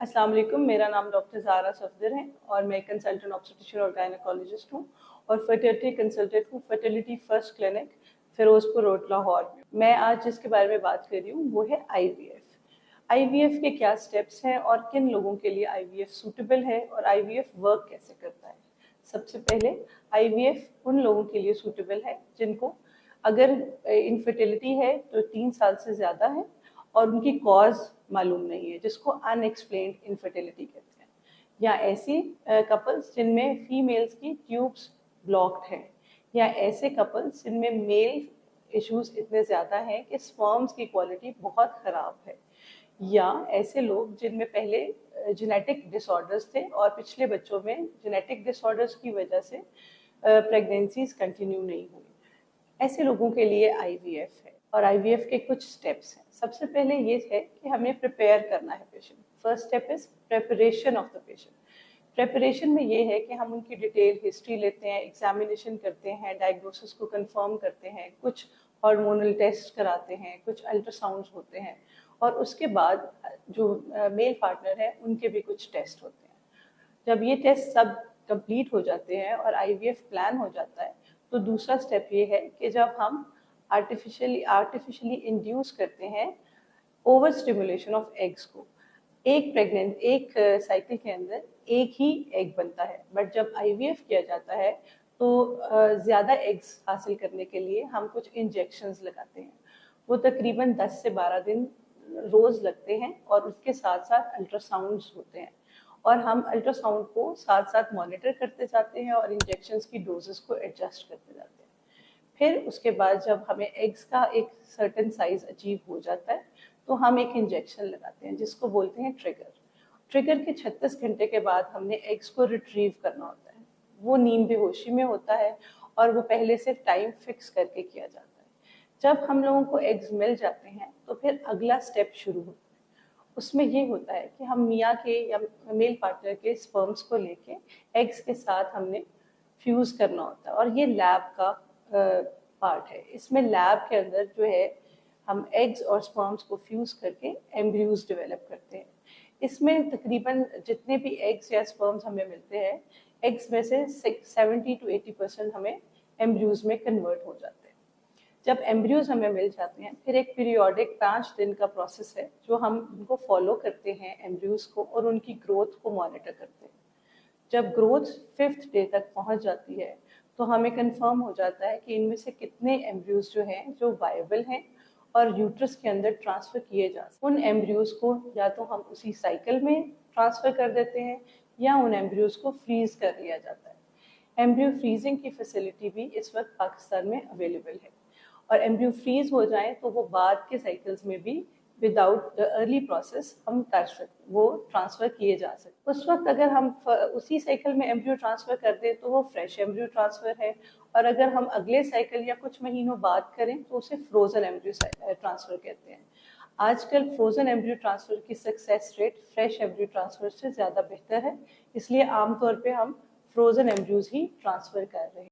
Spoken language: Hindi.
अस्सलाम वालेकुम, मेरा नाम डॉक्टर ज़ारा सफदर है और मैं कंसल्टेंट ऑब्स्टेट्रिशियन और गायनेकोलॉजिस्ट हूँ और फर्टिलिटी कंसल्टेंट हूँ fertility first clinic Ferozepur road Lahore में। मैं आज जिसके बारे में बात कर रही हूँ वो है आईवीएफ। आईवीएफ के क्या स्टेप्स हैं और किन लोगों के लिए आईवीएफ सूटेबल है और आईवीएफ वर्क कैसे करता है। सबसे पहले आईवीएफ उन लोगों के लिए सूटेबल है जिनको अगर इनफर्टिलिटी है तो 3 साल से ज़्यादा है और उनकी कॉज मालूम नहीं है, जिसको अनएक्सप्लेन्ड इनफर्टिलिटी कहते हैं, या ऐसी कपल्स जिनमें फीमेल्स की ट्यूब्स ब्लॉक्ड हैं, या ऐसे कपल्स जिनमें मेल इश्यूज इतने ज़्यादा हैं कि स्पर्म्स की क्वालिटी बहुत ख़राब है, या ऐसे लोग जिनमें पहले जेनेटिक डिसऑर्डर्स थे और पिछले बच्चों में जेनेटिक डिसऑर्डर्स की वजह से प्रेगनेंसीज कंटिन्यू नहीं हुई। ऐसे लोगों के लिए आईवीएफ है और आईवीएफ के कुछ स्टेप्स हैं। सबसे पहले ये है कि हमें प्रिपेयर करना है patient. First step is preparation of the patient. Preparation में ये है कि हम उनकी डिटेल हिस्ट्री लेते हैं, एग्जामिनेशन करते हैं, डायग्नोसिस को कंफर्म करते हैं, कुछ हार्मोनल टेस्ट कराते हैं, कुछ अल्ट्रासाउंड्स होते हैं और उसके बाद जो मेल पार्टनर है उनके भी कुछ टेस्ट होते हैं। जब ये टेस्ट सब कंप्लीट हो जाते हैं और आईवीएफ प्लान हो जाता है तो दूसरा स्टेप ये है कि जब हम आर्टिफिशियली इंड्यूस करते हैं ओवर स्टिमुलेशन ऑफ एग्स को, एक साइकिल के अंदर एक ही एग बनता है, बट जब आईवीएफ किया जाता है तो ज़्यादा एग्स हासिल करने के लिए हम कुछ इंजेक्शंस लगाते हैं। वो तकरीबन 10 से 12 दिन रोज़ लगते हैं और उसके साथ साथ अल्ट्रासाउंड्स होते हैं और हम अल्ट्रासाउंड को साथ साथ मॉनिटर करते जाते हैं और इंजेक्शंस की डोजेस को एडजस्ट करते जाते हैं। फिर उसके बाद जब हमें एग्स का एक सर्टेन साइज अचीव हो जाता है तो हम एक इंजेक्शन लगाते हैं जिसको बोलते हैं ट्रिगर। ट्रिगर के 36 घंटे के बाद हमने एग्स को रिट्रीव करना होता है। वो नींद बेहोशी में होता है और वो पहले से टाइम फिक्स करके किया जाता है। जब हम लोगों को एग्स मिल जाते हैं तो फिर अगला स्टेप शुरू होता है। उसमें ये होता है कि हम मियाँ के या मेल पार्टनर के स्पर्म्स को लेके एग्स के साथ हमने फ्यूज़ करना होता है और ये लैब का पार्ट है। इसमें लैब के अंदर जो है हम एग्स और स्पर्म्स को फ्यूज़ करके एम्ब्रियोज डेवलप करते हैं। इसमें तकरीबन जितने भी एग्स या स्पर्म्स हमें मिलते हैं, एग्स में से 70 to 80% हमें एम्ब्रियोज में कन्वर्ट हो जाते हैं। जब एम्ब्रियोज हमें मिल जाते हैं फिर एक पीरियोडिक 5 दिन का प्रोसेस है जो हम उनको फॉलो करते हैं एम्ब्रियोज को और उनकी ग्रोथ को मॉनिटर करते हैं। जब ग्रोथ 5th डे तक पहुंच जाती है तो हमें कंफर्म हो जाता है कि इनमें से कितने एम्ब्रियोज जो हैं जो वायबल हैं और यूट्रस के अंदर ट्रांसफ़र किए जा सकते। उन एम्ब्रियोज को या तो हम उसी साइकिल में ट्रांसफ़र कर देते हैं या उन एम्ब्रियोज को फ्रीज कर लिया जाता है। एम्ब्रियो फ्रीजिंग की फैसिलिटी भी इस वक्त पाकिस्तान में अवेलेबल है और एम्ब्रियो फ्रीज हो जाए तो वो बाद के साइकिल्स में भी विदाउट द अर्ली प्रोसेस हम कर सकते, वो ट्रांसफ़र किए जा सकते। उस वक्त अगर हम उसी साइकिल में एम्ब्रियो ट्रांसफ़र कर दें तो वो फ्रेश एम्ब्रियो ट्रांसफ़र है और अगर हम अगले साइकिल या कुछ महीनों बाद करें तो उसे फ्रोज़न एम्ब्रियो ट्रांसफ़र कहते हैं। आजकल फ्रोज़न एम्ब्रियो ट्रांसफ़र की success rate fresh embryo transfer से ज़्यादा बेहतर है, इसलिए आमतौर पर हम फ्रोज़न एम्ब्रियोज ही ट्रांसफ़र कर रहे हैं।